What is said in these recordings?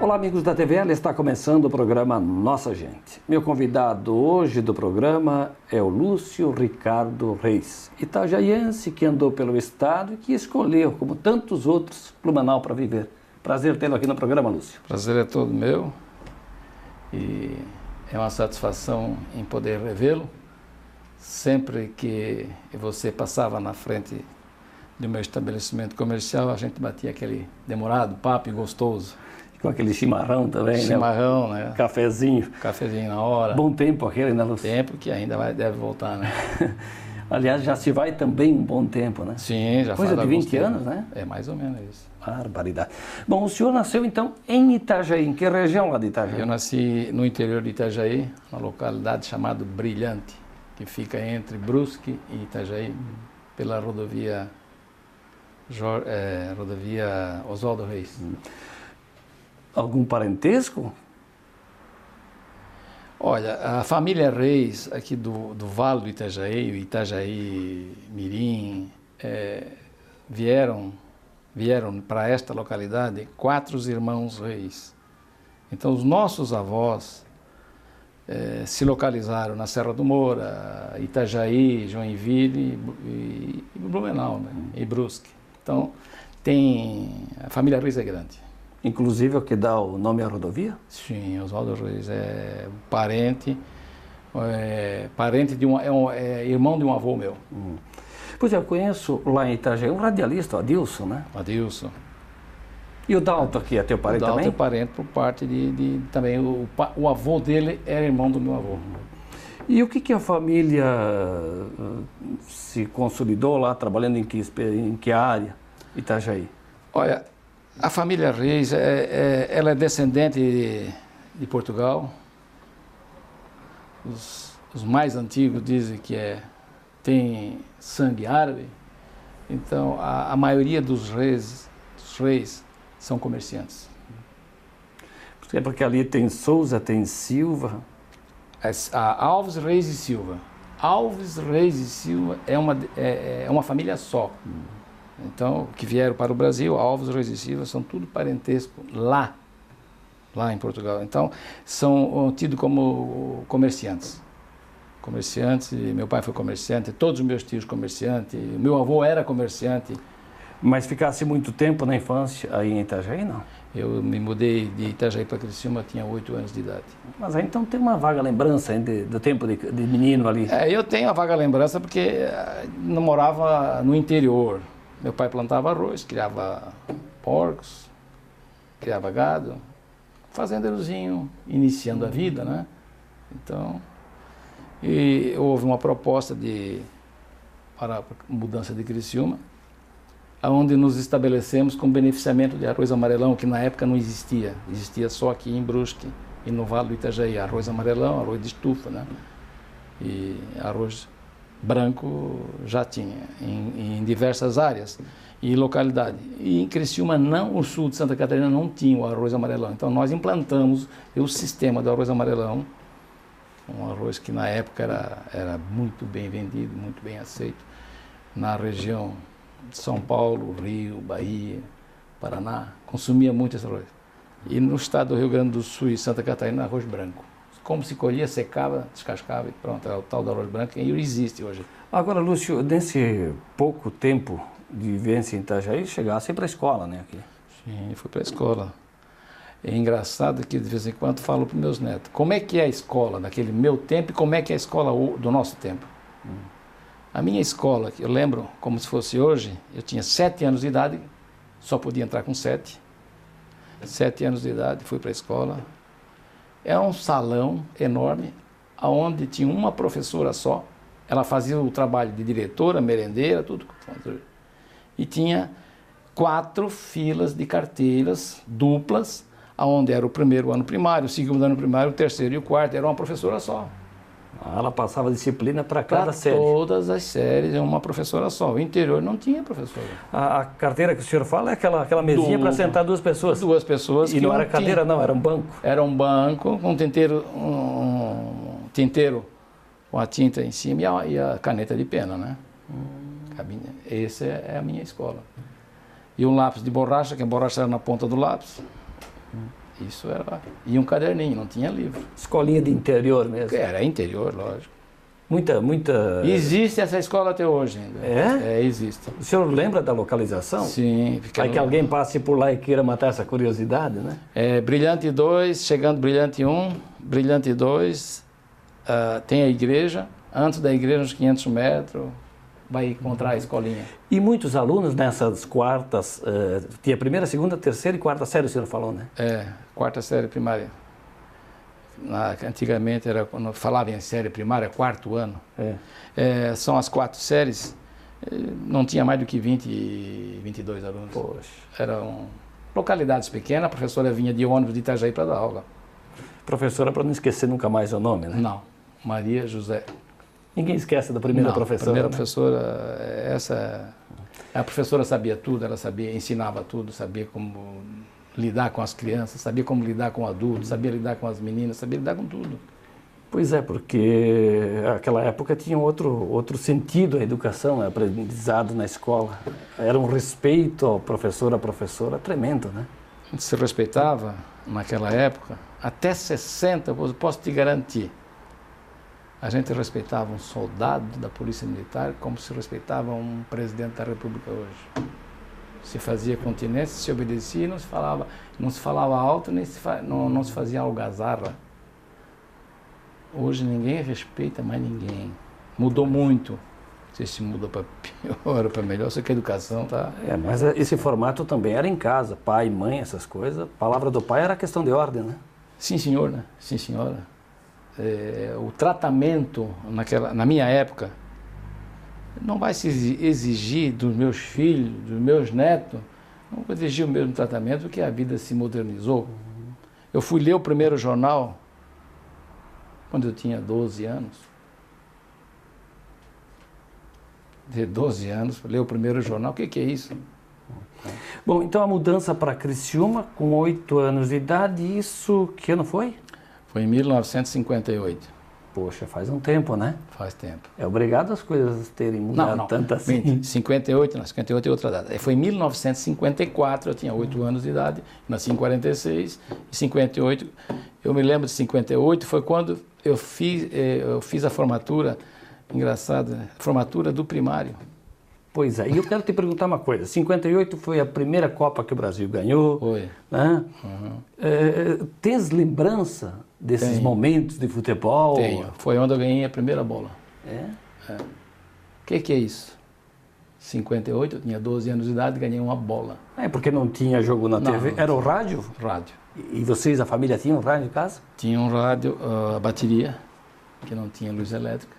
Olá, amigos da TVL, está começando o programa Nossa Gente. Meu convidado hoje do programa é o Lúcio Ricardo Reis, itajaiense que andou pelo estado e que escolheu, como tantos outros, Blumenau para viver. Prazer tê-lo aqui no programa, Lúcio. Prazer é todo meu e é uma satisfação em poder revê-lo. Sempre que você passava na frente do meu estabelecimento comercial, a gente batia aquele demorado papo gostoso. Com aquele chimarrão também, chimarrão, né? Cafezinho. Cafezinho na hora. Bom tempo aquele, né, Lúcio? Tempo que ainda deve voltar, né? Aliás, já se vai também um bom tempo, né? Sim, já faz coisa de 20 tempo. anos, né? É mais ou menos isso. Barbaridade. Bom, o senhor nasceu então em Itajaí. Em que região lá de Itajaí? Eu nasci no interior de Itajaí, na localidade chamada Brilhante, que fica entre Brusque e Itajaí, pela rodovia Oswaldo Reis. Algum parentesco? Olha, a família Reis, aqui do Vale do Itajaí, o Itajaí Mirim, vieram para esta localidade 4 irmãos Reis. Então, os nossos avós se localizaram na Serra do Moura, Itajaí, Joinville e Blumenau, né? E Brusque. Então, a família Reis é grande. Inclusive o que dá o nome à rodovia? Sim, Oswaldo Reis é parente de irmão de um avô meu. Pois é, eu conheço lá em Itajaí um radialista, o Adilson, né? Adilson. E o Dalto aqui, é teu parente também? O Dalto é parente por parte de também, o avô dele era irmão do meu avô. E o que a família se consolidou lá, trabalhando em que área, Itajaí? Olha, a família Reis, ela é descendente de Portugal. Os mais antigos dizem que tem sangue árabe. Então, a maioria dos reis são comerciantes. É porque ali tem Souza, tem Silva. Alves, Reis e Silva. Alves, Reis e Silva é uma família só. Então, que vieram para o Brasil, Alves, Reis e Silva, são tudo parentesco lá em Portugal. Então, são tidos como comerciantes. Meu pai foi comerciante, todos os meus tios comerciantes, meu avô era comerciante. Mas ficasse muito tempo na infância aí em Itajaí, não? Eu me mudei de Itajaí para Criciúma, tinha 8 anos de idade. Mas aí então tem uma vaga lembrança ainda do tempo de menino ali. Eu tenho a vaga lembrança porque não morava no interior. Meu pai plantava arroz, criava porcos, criava gado, fazendeirozinho, iniciando a vida, né? Então, e houve uma proposta para mudança de Criciúma, onde nos estabelecemos com beneficiamento de arroz amarelão, que na época não existia. Existia só aqui em Brusque e no Vale do Itajaí. Arroz amarelão, arroz de estufa, né? E arroz branco já tinha em diversas áreas e localidades. E em Criciúma, o sul de Santa Catarina não tinha o arroz amarelão. Então nós implantamos o sistema do arroz amarelão, um arroz que na época era muito bem vendido, muito bem aceito na região de São Paulo, Rio, Bahia, Paraná. Consumia muito esse arroz. E no estado do Rio Grande do Sul e Santa Catarina, arroz branco. Como se colhia, secava, descascava e pronto, é o tal do arroz branco e existe hoje. Agora, Lúcio, nesse pouco tempo de vivência em Itajaí, chegasse para a escola, né? Aqui. Sim, fui para a escola. É engraçado que de vez em quando falo para os meus netos, como é que é a escola naquele meu tempo e como é que é a escola do nosso tempo. A minha escola, que eu lembro como se fosse hoje, eu tinha 7 anos de idade, só podia entrar com 7. 7 anos de idade, fui para a escola. É um salão enorme, onde tinha uma professora só. Ela fazia o trabalho de diretora, merendeira, tudo. E tinha 4 filas de carteiras duplas, onde era o primeiro ano primário, o segundo ano primário, o terceiro e o quarto. Era uma professora só. Ela passava disciplina para cada série? Todas as séries, é uma professora só. O interior não tinha professora. A carteira que o senhor fala é aquela mesinha para sentar 2 pessoas? 2 pessoas. E não era cadeira, não, era um banco? Era um banco com um tinteiro com a tinta em cima e a caneta de pena, né? Essa é a minha escola. E um lápis de borracha, que a borracha era na ponta do lápis. Isso era... E um caderninho, não tinha livro. Escolinha de interior mesmo? Era interior, lógico. Muita... Existe essa escola até hoje ainda. É? Existe. O senhor lembra da localização? Sim. Vai que alguém passe por lá e queira matar essa curiosidade, né? Brilhante 2, chegando Brilhante 1, Brilhante 2, tem a igreja. Antes da igreja, uns 500 metros, vai encontrar a escolinha. E muitos alunos nessas quartas, tinha primeira, segunda, terceira e quarta série, o senhor falou, né? Quarta série primária. Antigamente, quando falava em série primária, quarto ano. São as 4 séries, não tinha mais do que 20, 22 alunos. Poxa. Eram localidades pequenas, a professora vinha de ônibus de Itajaí para dar aula. Professora, para não esquecer nunca mais o nome, né? Não, Maria José. Ninguém esquece da primeira professora. A primeira né? professora, a professora sabia tudo, ela ensinava tudo, sabia como lidar com as crianças, sabia como lidar com adultos, sabia lidar com as meninas, sabia lidar com tudo. Pois é, porque naquela época tinha outro sentido a educação, a aprendizado na escola. Era um respeito ao professor, à professora tremendo, né? Se respeitava, naquela época, até 60, eu posso te garantir. A gente respeitava um soldado da Polícia Militar como se respeitava um presidente da República hoje. Se fazia continência, se obedecia, não se falava alto, nem não se fazia algazarra. Hoje ninguém respeita mais ninguém. Mudou muito. Não sei se muda para pior ou para melhor, sei que a educação está... Mas esse formato também era em casa, pai, mãe, essas coisas. A palavra do pai era questão de ordem, né? Sim, senhor, né? Sim, senhora. O tratamento, na minha época, não vai se exigir dos meus filhos, dos meus netos, não vou exigir o mesmo tratamento, porque a vida se modernizou. Eu fui ler o primeiro jornal quando eu tinha 12 anos. De 12 anos, ler o primeiro jornal, o que é isso? Bom, então a mudança para Criciúma, com 8 anos de idade, isso que ano foi? Foi em 1958. Poxa, faz um tempo, né? Faz tempo. É obrigado as coisas terem mudado tanto assim. 58 é outra data. Foi em 1954, eu tinha 8 anos de idade, nasci em 46, em 58, eu me lembro de 58, foi quando eu fiz a formatura, engraçado, né? Formatura do primário. Pois é, e eu quero te perguntar uma coisa, 58 foi a primeira Copa que o Brasil ganhou, foi. Né? Tens lembrança desses momentos de futebol? Tenho, foi onde eu ganhei a primeira bola. O que é isso? 58, eu tinha 12 anos de idade e ganhei uma bola. Porque não tinha jogo na TV, era o rádio? Rádio. E vocês, a família, tinham rádio em casa? Tinha um rádio, a bateria, que não tinha luz elétrica.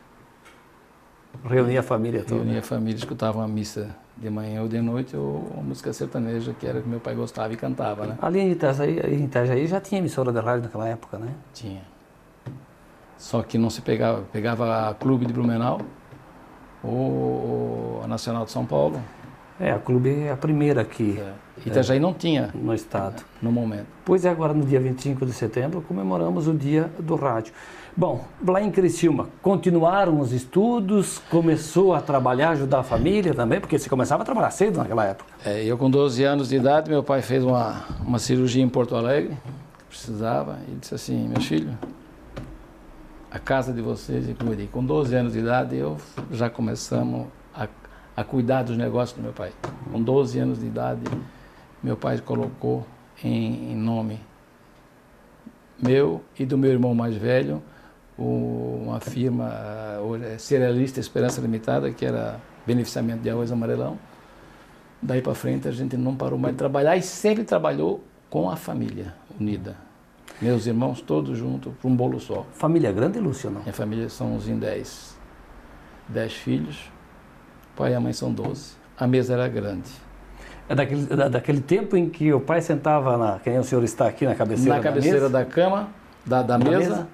Reunia a família toda? Reunia a família, escutava uma missa de manhã ou de noite, ou uma música sertaneja, que era que meu pai gostava e cantava, né? Ali em Itajaí já tinha emissora de rádio naquela época, né? Tinha. Só que não se pegava a Clube de Blumenau ou a Nacional de São Paulo. A Clube é a primeira aqui. Itajaí não tinha. No estado. No momento. Pois é, agora no dia 25 de setembro comemoramos o dia do rádio. Bom, lá em Criciúma, continuaram os estudos, começou a trabalhar, ajudar a família também, porque você começava a trabalhar cedo naquela época. Eu com 12 anos de idade, meu pai fez uma cirurgia em Porto Alegre, precisava, e disse assim, meus filhos, a casa de vocês, e cuidem. Com 12 anos de idade, eu já começamos a cuidar dos negócios do meu pai. Com 12 anos de idade, meu pai colocou em nome meu e do meu irmão mais velho, uma firma cerealista Esperança Limitada, que era beneficiamento de arroz amarelão. Daí para frente a gente não parou mais de trabalhar e sempre trabalhou com a família unida. Meus irmãos todos juntos, para um bolo só. Família grande, Lúcio, não? Minha família são uns em 10. 10 filhos, o pai e a mãe são 12. A mesa era grande. É daquele tempo em que o pai sentava, que nem o senhor está aqui, na cabeceira na cabeceira da cama, da mesa,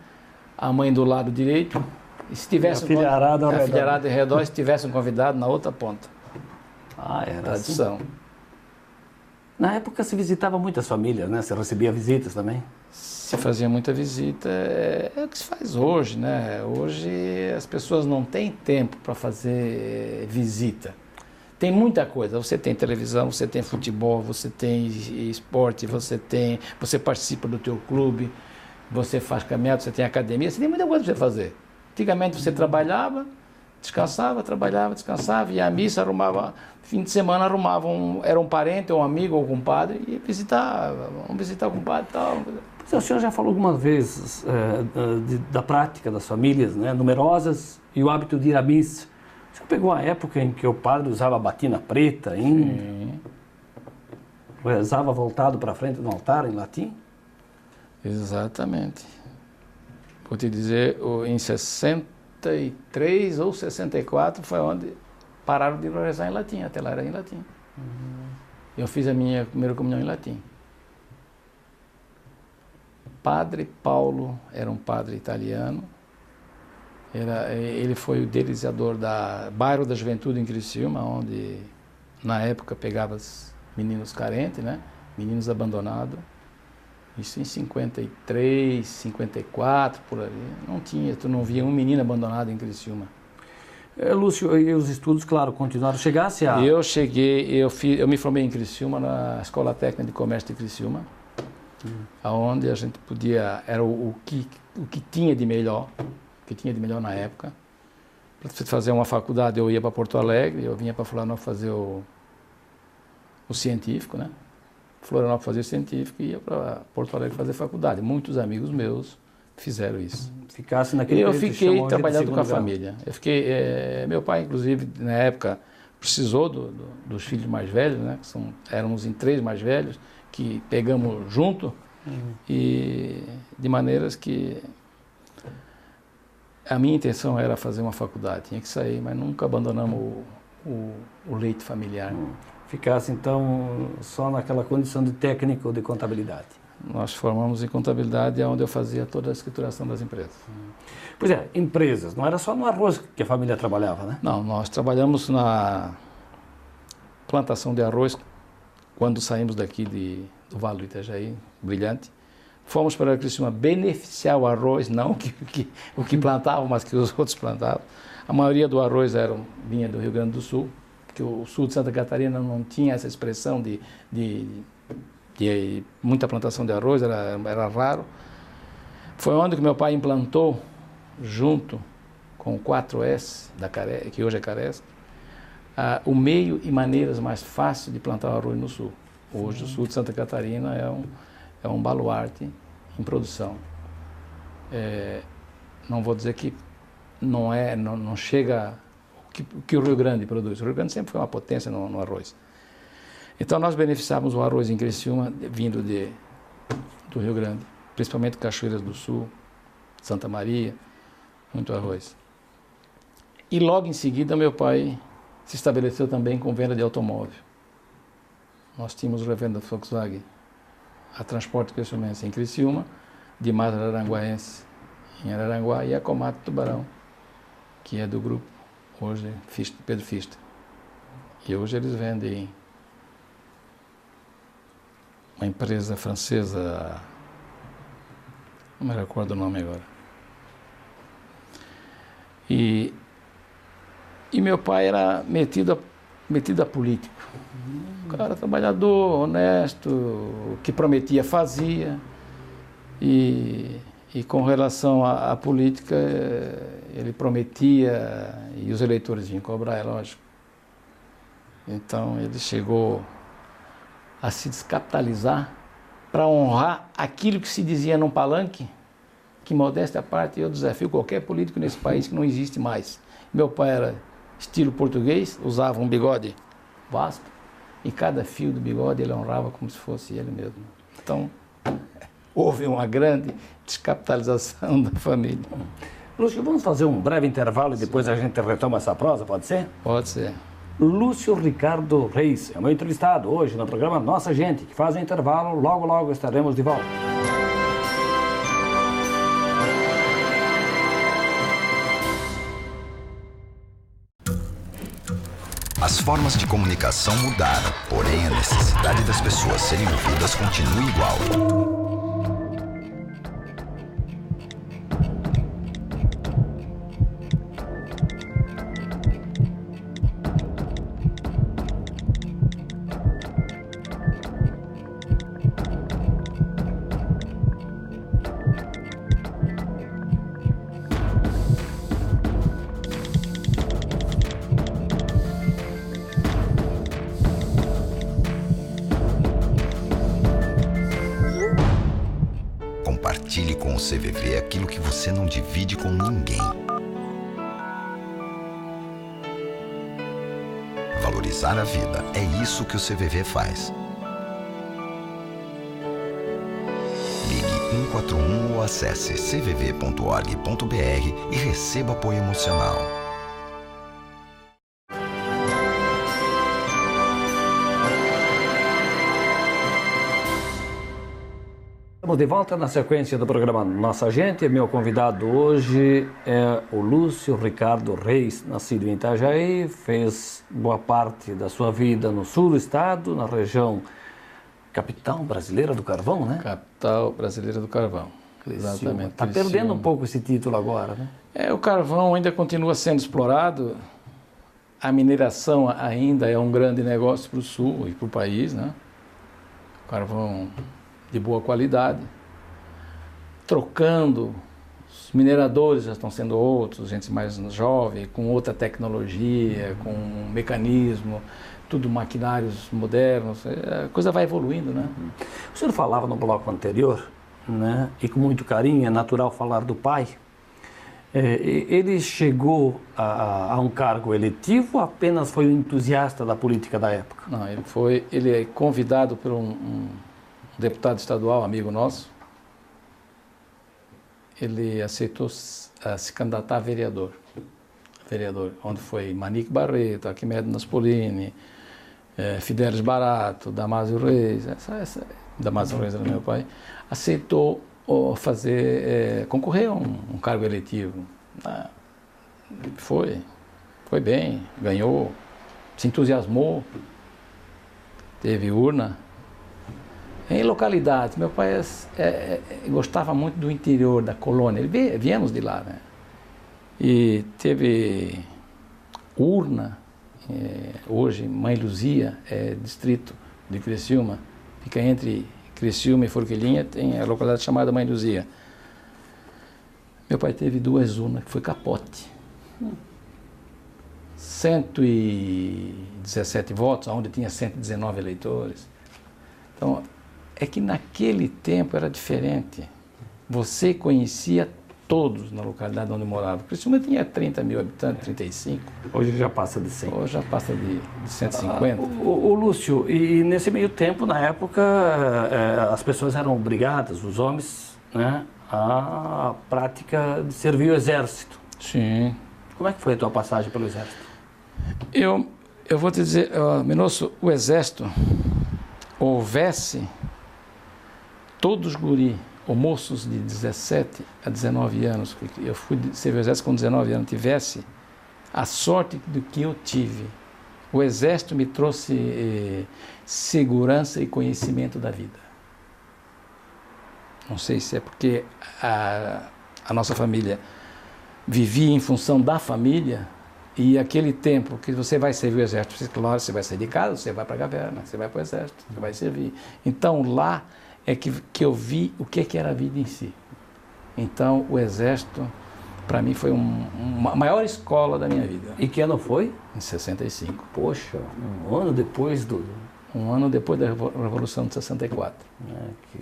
a mãe do lado direito, e se tivesse a filharada ao redor, se tivesse um convidado na outra ponta. Era tradição. Assim. Na época se visitava muitas famílias, né? Você recebia visitas também? Se fazia muita visita, é o que se faz hoje, né? Hoje as pessoas não têm tempo para fazer visita. Tem muita coisa. Você tem televisão, você tem futebol, você tem esporte, você participa do teu clube, você faz caminhada, você tem academia, você tem muita coisa para você fazer. Antigamente você trabalhava, descansava, ia à missa, arrumava, fim de semana era um parente, ou um amigo, ou um compadre, e vamos visitar o compadre e tal. O senhor já falou algumas vezes da prática das famílias, né, numerosas, e o hábito de ir à missa. O senhor pegou a época em que o padre usava batina preta ainda? Sim. Rezava voltado para frente do altar, em latim? Exatamente. Vou te dizer, em 63 ou 64 foi onde pararam de rezar em latim, até lá era em latim. Eu fiz a minha primeira comunhão em latim. Padre Paulo era um padre italiano, ele foi o idealizador da bairro da Juventude em Criciúma, onde na época pegava meninos carentes, né? Meninos abandonados. Isso em 53, 54, por ali. Tu não via um menino abandonado em Criciúma. Lúcio, e os estudos, claro, continuaram. Chegasse a... Eu me formei em Criciúma, na Escola Técnica de Comércio de Criciúma, onde a gente podia, era o que tinha de melhor, na época. Para fazer uma faculdade, eu ia para Porto Alegre, eu vinha para Florianópolis fazer o científico, né? Florianópolis fazer científico e ia para Porto Alegre fazer faculdade. Muitos amigos meus fizeram isso. Ficasse naquele Eu fiquei trabalhando com a família. Meu pai, inclusive, na época, precisou dos filhos mais velhos, né? Éramos em 3 mais velhos, que pegamos junto, e de maneiras que a minha intenção era fazer uma faculdade. Tinha que sair, mas nunca abandonamos o leito familiar. Ficasse, então, só naquela condição de técnico de contabilidade. Nós formamos em contabilidade, onde eu fazia toda a escrituração das empresas. Pois é, empresas, não era só no arroz que a família trabalhava, né? Não, nós trabalhamos na plantação de arroz, quando saímos daqui do Vale do Itajaí, brilhante. Fomos para Criciúma beneficiar o arroz, não o que plantavam, mas que os outros plantavam. A maioria do arroz vinha do Rio Grande do Sul, que o sul de Santa Catarina não tinha essa expressão de muita plantação de arroz, era raro. Foi onde que meu pai implantou, junto com o 4S, que hoje é Caresc, o meio e maneiras mais fáceis de plantar o arroz no sul. Hoje o sul de Santa Catarina é um baluarte em produção. Não vou dizer que não chega o que o Rio Grande produz. O Rio Grande sempre foi uma potência no arroz. Então nós beneficiávamos o arroz em Criciúma vindo do Rio Grande, principalmente Cachoeiras do Sul, Santa Maria, muito arroz. E logo em seguida meu pai se estabeleceu também com venda de automóvel. Nós tínhamos revenda da Volkswagen, a Transporte Criciúmense em Criciúma, de Mata Araranguaense em Araranguá, e a Komatsu Tubarão, que é do grupo hoje Pedro Fister. E hoje eles vendem uma empresa francesa, não me recordo o nome agora. E meu pai era metido a político. Um cara trabalhador, honesto, o que prometia fazia. E com relação à política, ele prometia e os eleitores vinham cobrar, é lógico. Então ele chegou a se descapitalizar para honrar aquilo que se dizia num palanque, que modéstia à parte, eu desafio qualquer político nesse país que não existe mais. Meu pai era estilo português, usava um bigode vasto, e cada fio do bigode ele honrava como se fosse ele mesmo. Então, houve uma grande descapitalização da família. Lúcio, vamos fazer um breve intervalo e depois a gente retoma essa prosa, pode ser? Pode ser. Lúcio Ricardo Reis é o meu entrevistado hoje no programa Nossa Gente, que faz um intervalo, logo estaremos de volta. As formas de comunicação mudaram, porém a necessidade das pessoas serem ouvidas continua igual. Compartilhe com o CVV aquilo que você não divide com ninguém. Valorizar a vida, é isso que o CVV faz. Ligue 141 ou acesse cvv.org.br e receba apoio emocional. Estamos de volta na sequência do programa Nossa Gente. Meu convidado hoje é o Lúcio Ricardo Reis, nascido em Itajaí, fez boa parte da sua vida no sul do estado, na região capital brasileira do carvão, né? Capital brasileira do carvão. Exatamente. Está perdendo um pouco esse título agora, né? O carvão ainda continua sendo explorado. A mineração ainda é um grande negócio para o sul e para o país, né? Carvão de boa qualidade, trocando, os mineradores já estão sendo outros, gente mais jovem, com outra tecnologia, com um mecanismo, tudo maquinários modernos, a coisa vai evoluindo, né? O senhor falava no bloco anterior, né, e com muito carinho, é natural falar do pai, ele chegou a um cargo eletivo ou apenas foi um entusiasta da política da época? Não, ele é convidado por um deputado estadual, amigo nosso. Ele aceitou se candidatar a vereador, onde foi Manique Barreto, Arquimedes Naspolini, Fidelis Barato, Damásio Reis, Damásio Reis era meu pai, aceitou concorrer a um cargo eletivo. Foi bem, ganhou, se entusiasmou, teve urna. Em localidades, meu pai gostava muito do interior da colônia, viemos de lá, né? E teve urna, hoje Mãe Luzia, distrito de Criciúma, fica entre Criciúma e Forquilinha, tem a localidade chamada Mãe Luzia. Meu pai teve 2 urnas, que foi capote. 117 votos, onde tinha 119 eleitores. Então, é que naquele tempo era diferente. Você conhecia todos na localidade onde morava. Criciúma tinha 30 mil habitantes, 35. Hoje já passa de 100. Hoje já passa de 150. O Lúcio, e nesse meio tempo, na época, as pessoas eram obrigadas, os homens, né, à prática de servir o exército. Sim. Como é que foi a tua passagem pelo exército? Eu vou te dizer, Minosso, o exército houvesse todos os guri, ou moços de 17 a 19 anos, porque eu fui servir o exército com 19 anos, tivesse a sorte do que eu tive. O exército me trouxe segurança e conhecimento da vida. Não sei se é porque a nossa família vivia em função da família, e aquele tempo que você vai servir o exército, claro, você vai sair de casa, você vai para a caverna, você vai para o exército, você vai servir. Então lá é que eu vi o que era a vida em si. Então o exército, para mim, foi a maior escola da minha vida. E que ano foi? Em 65. Poxa, um ano depois Um ano depois da Revolução de 64.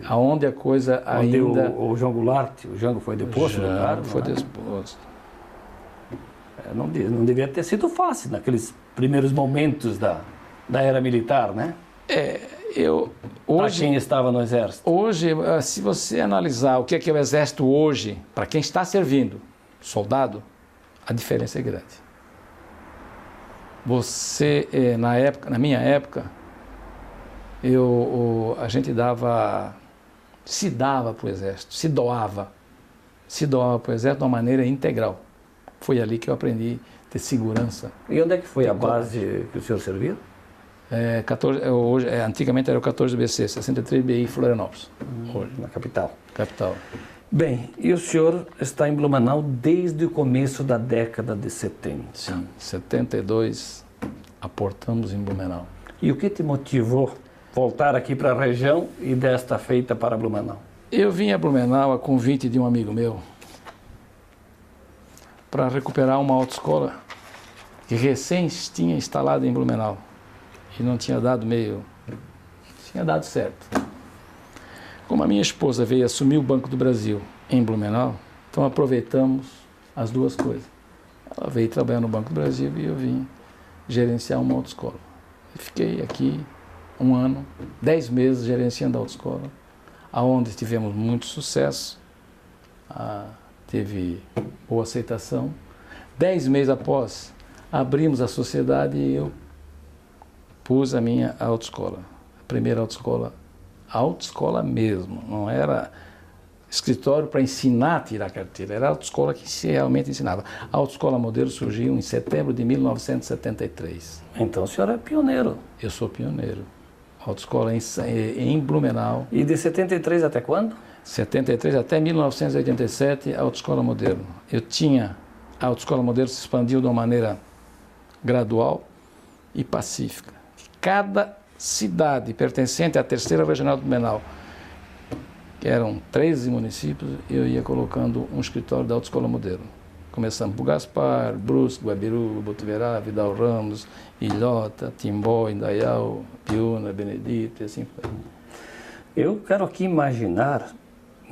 Aonde a coisa onde ainda... o João Goulart, o Jango foi deposto do cargo? Foi deposto. Não devia ter sido fácil naqueles primeiros momentos da era militar, né? Para quem estava no exército. Hoje, se você analisar o que é o exército hoje, para quem está servindo, soldado, a diferença é grande. Você, na minha época, a gente se dava para o exército, se doava para o exército de uma maneira integral. Foi ali que eu aprendi a ter segurança. E onde é que foi a base que o senhor serviu? Antigamente era o 14 BC, 63 BI Florianópolis. Hoje, na capital. Capital. Bem, e o senhor está em Blumenau desde o começo da década de 70. Sim, 72 aportamos em Blumenau. E o que te motivou voltar aqui para a região e desta feita para Blumenau? Eu vim a Blumenau a convite de um amigo meu para recuperar uma autoescola que recém tinha instalado em Blumenau e não tinha dado certo. Como a minha esposa veio assumir o Banco do Brasil em Blumenau, então aproveitamos as duas coisas. Ela veio trabalhar no Banco do Brasil e eu vim gerenciar uma autoescola. E fiquei aqui 1 ano, 10 meses gerenciando a autoescola, aonde tivemos muito sucesso, teve boa aceitação. 10 meses após, abrimos a sociedade e eu pus a minha autoescola. A primeira autoescola mesmo, não era escritório para ensinar a tirar carteira, era a autoescola que realmente ensinava. A autoescola modelo surgiu em setembro de 1973. Então o senhor é pioneiro. Eu sou pioneiro. A autoescola em Blumenau. E de 73 até quando? 73 até 1987, a autoescola modelo. A autoescola modelo se expandiu de uma maneira gradual e pacífica. Cada cidade pertencente à terceira regional do Blumenau, que eram 13 municípios, eu ia colocando um escritório da autoescola modelo. Começamos por Gaspar, Brusque, Guabiru, Botuverá, Vidal Ramos, Ilhota, Timbó, Indaial, Piúna, Benedito e assim foi. Eu quero aqui imaginar,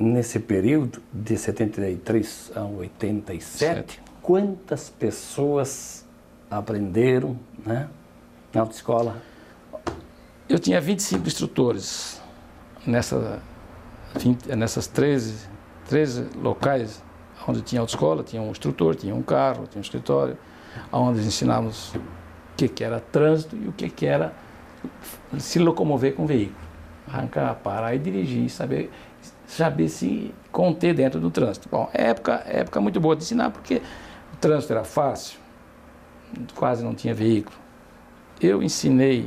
nesse período de 73 a 87, quantas pessoas aprenderam, né, na autoescola? Eu tinha 25 instrutores nessas 13 locais onde tinha autoescola, tinha um instrutor, tinha um carro, tinha um escritório, onde ensinávamos o que era trânsito e o que era se locomover com o veículo. Arrancar, parar e dirigir, saber se conter dentro do trânsito. Bom, época muito boa de ensinar, porque o trânsito era fácil, quase não tinha veículo.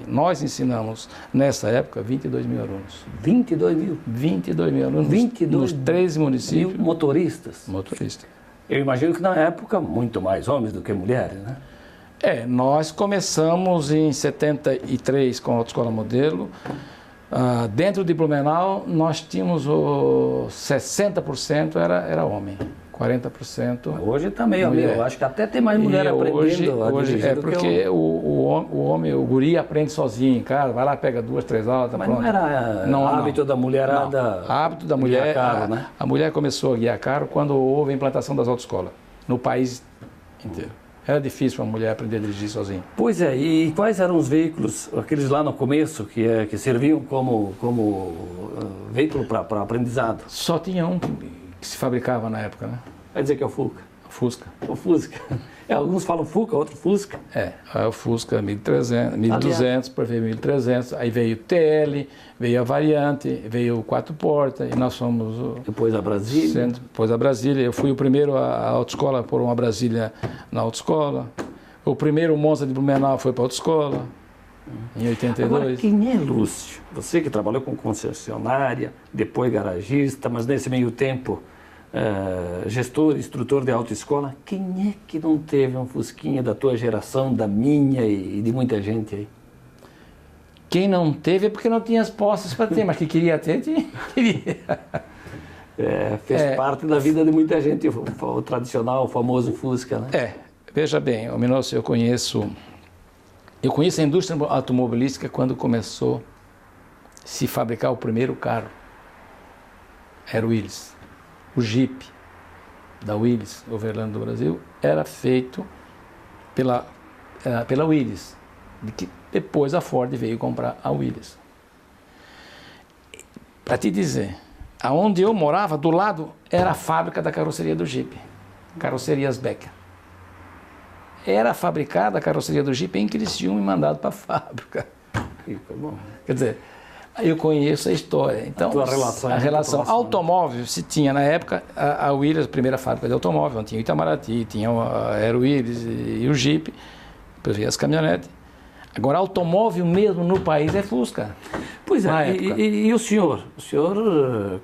Nós ensinamos nessa época 22 mil alunos. 22 mil? 22 mil alunos 22 nos 13 municípios. Mil motoristas? Motoristas. Eu imagino que na época muito mais homens do que mulheres, né? Nós começamos em 73 com a autoescola modelo. Dentro de Blumenau, nós tínhamos 60% era homem, 40%. Hoje está meio a meio, eu acho que até tem mais mulher aprendendo a dirigir. Porque o homem, o guri aprende sozinho em casa, vai lá, pega 2, 3 aulas, tá Mas pronto. não era hábito da mulherada. Hábito da mulher, carro, né? A mulher começou a guiar carro quando houve a implantação das autoescolas, no país inteiro. Era difícil uma mulher aprender a dirigir sozinha. Pois é, e quais eram os veículos, aqueles lá no começo, que serviam como veículo para aprendizado? Só tinha um que se fabricava na época, né? Vai dizer que é o Fuca? Fusca. O Fusca. Alguns falam Fuca, outros Fusca. O Fusca 1300, 1200, depois veio 1300, aí veio o TL, veio a variante, veio o 4 portas, e nós fomos... Depois a Brasília. Depois a Brasília. Eu fui o primeiro a autoescola por uma Brasília na autoescola. O primeiro Monza de Blumenau foi para a autoescola, em 82. Agora, quem é Lúcio? Você que trabalhou com concessionária, depois garagista, mas nesse meio tempo... gestor, instrutor de autoescola, quem é que não teve um Fusquinha da tua geração, da minha e de muita gente aí? Quem não teve é porque não tinha as posses para ter, mas que queria ter, queria. Fez parte da vida de muita gente, o tradicional, o famoso Fusca, né? Veja bem, eu conheço a indústria automobilística quando começou a se fabricar o primeiro carro. Era o Willys. O Jeep da Willys, Overland do Brasil, era feito pela Willys, que depois a Ford veio comprar a Willys. Para te dizer, aonde eu morava, do lado, era a fábrica da carroceria do Jeep, Carrocerias Becker. Era fabricada a carroceria do Jeep em Criciúma e mandado para a fábrica. Bom. Quer dizer, eu conheço a história. Então, a relação automóvel se tinha na época a Willys, a primeira fábrica de automóvel, onde tinha o Itamaraty, tinha a Aero Willys e o Jeep, depois veio as caminhonetes. Agora, automóvel mesmo no país é Fusca. Pois é, e o senhor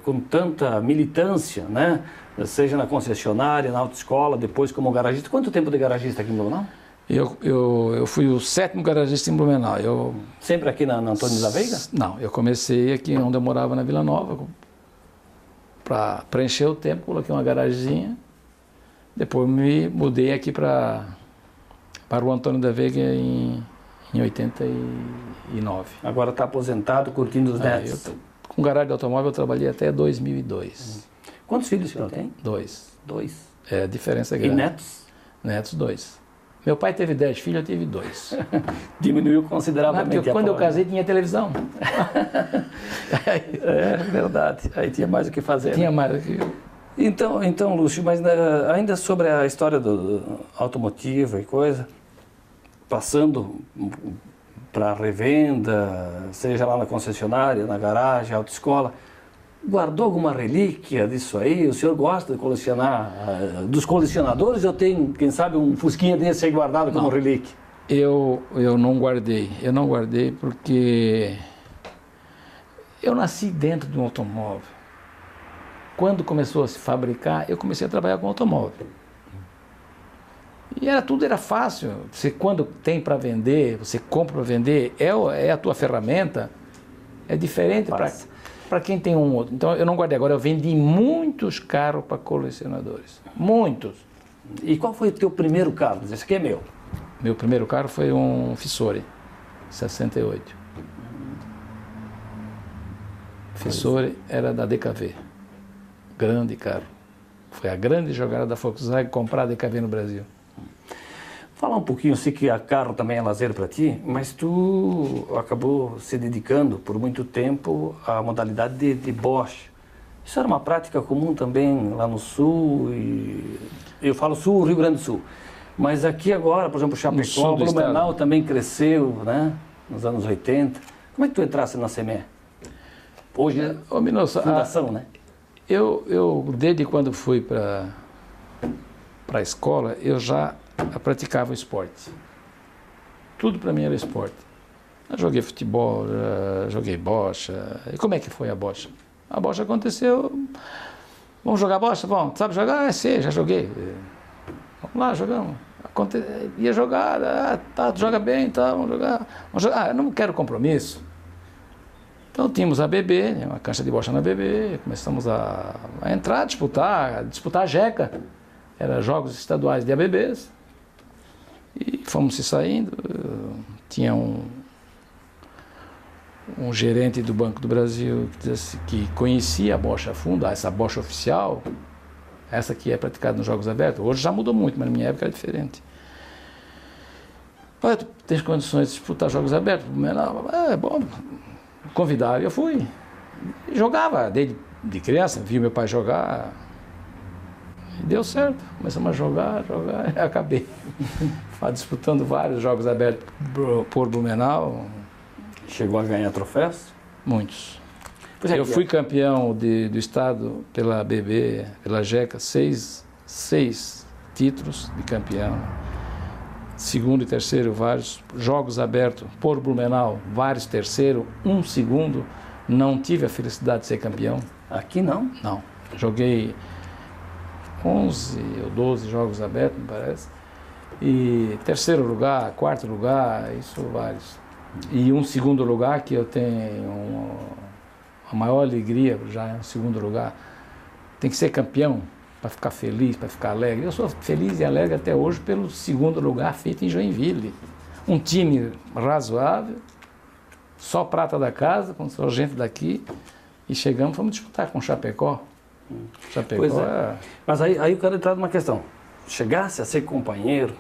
com tanta militância, né? Seja na concessionária, na autoescola, depois como garagista, quanto tempo de garagista aqui em Blumenau? Eu fui o 7º garagista em Blumenau. Sempre aqui na Antônio da Veiga? Não, eu comecei aqui onde eu morava, na Vila Nova, para preencher o tempo, coloquei uma garagemzinha, depois me mudei aqui para o Antônio da Veiga em 89. Agora está aposentado, curtindo os netos? Com garagem de automóvel eu trabalhei até 2002. Quantos filhos o senhor tem? 2. 2. A diferença é E grande. netos? Netos, 2. Meu pai teve 10 filhos, eu tive 2. Diminuiu Não, consideravelmente porque quando eu casei tinha televisão. É verdade. Aí tinha mais o que fazer. Tinha né? mais do que eu. Então, Lúcio, mas ainda sobre a história do automotiva e coisa, passando para revenda, seja lá na concessionária, na garagem, autoescola, guardou alguma relíquia disso aí? O senhor gosta de colecionar, dos colecionadores, ou tem, quem sabe, um fusquinha desse aí guardado como relíquia? Eu não guardei. Eu não guardei porque eu nasci dentro de um automóvel. Quando começou a se fabricar, eu comecei a trabalhar com automóvel. E tudo era fácil. Você, quando tem para vender, você compra para vender, é a tua ferramenta. É diferente para quem tem um outro. Então, eu não guardei. Agora, eu vendi muitos carros para colecionadores. Muitos. E qual foi o teu primeiro carro? Esse aqui é meu. Meu primeiro carro foi um Fissore, 68. Fissore era da DKV. Grande carro. Foi a grande jogada da Volkswagen comprar a DKV no Brasil. Falar um pouquinho, eu sei que a carro também é lazer para ti, mas tu acabou se dedicando por muito tempo à modalidade de Bosch. Isso era uma prática comum também lá no Sul, e eu falo Sul, Rio Grande do Sul. Mas aqui agora, por exemplo, Chapecó, Blumenau também cresceu, né, nos anos 80. Como é que tu entraste na CME? Hoje é fundação, né? Eu, desde quando fui para a escola, eu já praticava esporte. Tudo para mim era esporte. Eu joguei futebol, joguei bocha. E como é que foi a bocha? A bocha aconteceu... Vamos jogar bocha? Bom, sabe jogar? Sei, já joguei. Vamos lá, jogamos. Ia jogar, tá, joga bem, tá, vamos jogar. Eu não quero compromisso. Então tínhamos a BB, uma cancha de bocha na BB, começamos a entrar, disputar a JECA. Era Jogos Estaduais de ABBs. E fomos se saindo. Tinha um gerente do Banco do Brasil que conhecia a bocha a fundo, essa bocha oficial, essa que é praticada nos Jogos Abertos. Hoje já mudou muito, mas na minha época era diferente. Olha, tu tens condições de disputar Jogos Abertos? É bom. Convidaram, eu fui. Jogava, desde de criança, vi meu pai jogar. E deu certo. Começamos a jogar, e acabei. Disputando vários Jogos Abertos por Blumenau. Chegou a ganhar troféus? Muitos. Eu fui campeão do estado pela BB, pela JECA, seis títulos de campeão. Segundo e terceiro, vários. Jogos Abertos por Blumenau, vários terceiro, um segundo. Não tive a felicidade de ser campeão. Aqui não? Não. Joguei 11 ou 12 Jogos Abertos, me parece. E terceiro lugar, quarto lugar, isso vários. E um segundo lugar que eu tenho a maior alegria, já é um segundo lugar. Tem que ser campeão para ficar feliz, para ficar alegre. Eu sou feliz e alegre até hoje pelo segundo lugar feito em Joinville. Um time razoável, só prata da casa, com só gente daqui. E chegamos, fomos disputar com o Chapecó. Chapecó pois é. Mas aí eu quero entrar numa questão. Chegasse a ser companheiro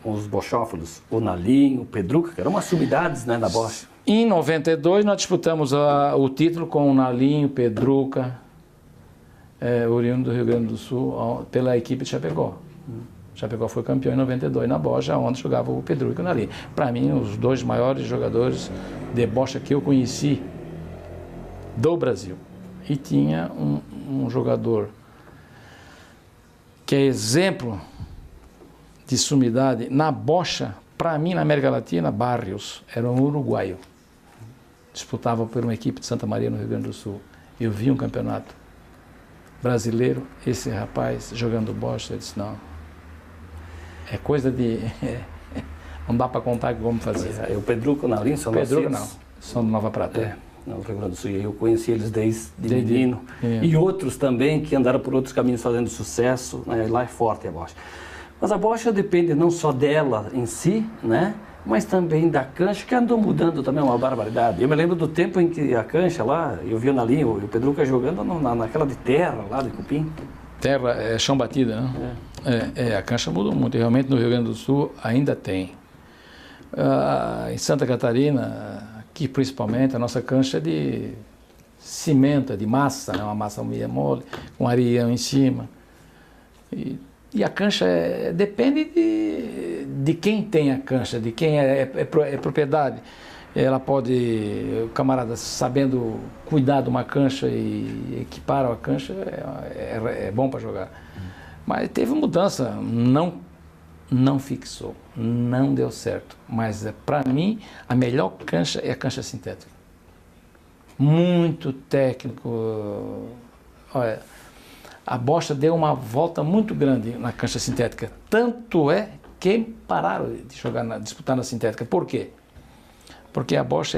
com os bochófilos, o Nalinho, o Pedruca, que eram umas sumidades, né, da Bosch. Em 92 nós disputamos o título com o Nalinho, Pedruca, oriundo do Rio Grande do Sul, pela equipe de Chapecó. Chapecó foi campeão em 92 na Bosch, onde jogava o Pedruca e o Nalinho. Para mim, os dois maiores jogadores de bocha que eu conheci do Brasil. E tinha um jogador que é exemplo de sumidade na bocha, para mim, na América Latina, Barrios, era um uruguaio. Disputava por uma equipe de Santa Maria, no Rio Grande do Sul. Eu vi um campeonato brasileiro, esse rapaz jogando bocha, eu disse, não, é coisa de... não dá para contar como fazer. O Pedruca e o Nalinho são Pedruca não, são de Nova Prata. No Rio Grande do Sul. Eu conheci eles desde menino. E outros também que andaram por outros caminhos fazendo sucesso. Né? Lá é forte a Bosch. Mas a Bosch depende não só dela em si, né? mas também da cancha, que andou mudando também uma barbaridade. Eu me lembro do tempo em que a cancha lá, eu via na linha o Pedruca jogando naquela de terra lá de cupim. Terra, chão batida, né? A cancha mudou muito, e realmente no Rio Grande do Sul ainda tem. Em Santa Catarina, aqui principalmente, a nossa cancha é de cimento, de massa, né? Uma massa meio mole, com areião em cima. E a cancha depende de quem tem a cancha, de quem é propriedade. Ela pode, o camarada sabendo cuidar de uma cancha e equipar a cancha, é bom para jogar. Mas teve mudança, não fixou, não deu certo. Mas para mim, a melhor cancha é a cancha sintética. Muito técnico. Olha, a Bosch deu uma volta muito grande na cancha sintética. Tanto é que pararam de disputar na sintética. Por quê? Porque a Bosch,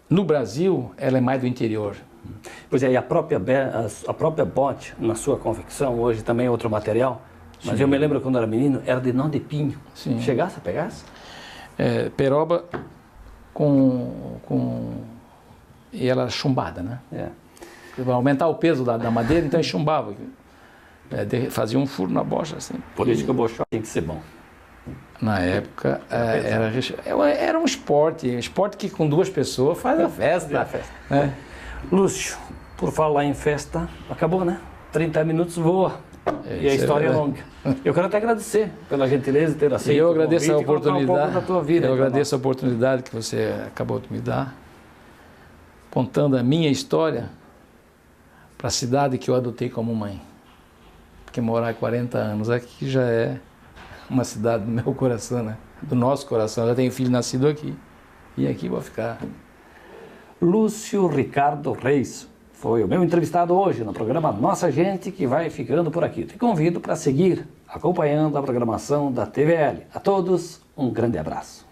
no Brasil, ela é mais do interior. Pois é, e a própria Bosch, na sua confecção, hoje também é outro material. Mas sim, eu me lembro quando era menino, era de nó de pinho. Sim. Chegasse a pegasse? Peroba e ela chumbada, né? Para aumentar o peso da madeira, então chumbava. Fazia um furo na bocha, assim. Por isso que o bochó tem que ser bom. Na época, era um esporte que com duas pessoas faz a festa. Né? Lúcio, por falar em festa, acabou, né? 30 minutos voa. E a história é longa. Eu quero até agradecer pela gentileza de ter aceito. Eu agradeço a oportunidade. Da tua vida, eu agradeço a oportunidade que você acabou de me dar, contando a minha história para a cidade que eu adotei como mãe. Porque morar 40 anos aqui já é uma cidade do meu coração, né? Do nosso coração. Eu já tenho filho nascido aqui. E aqui vou ficar. Lúcio Ricardo Reis foi o meu entrevistado hoje no programa Nossa Gente, que vai ficando por aqui. Te convido para seguir acompanhando a programação da TVL. A todos, um grande abraço.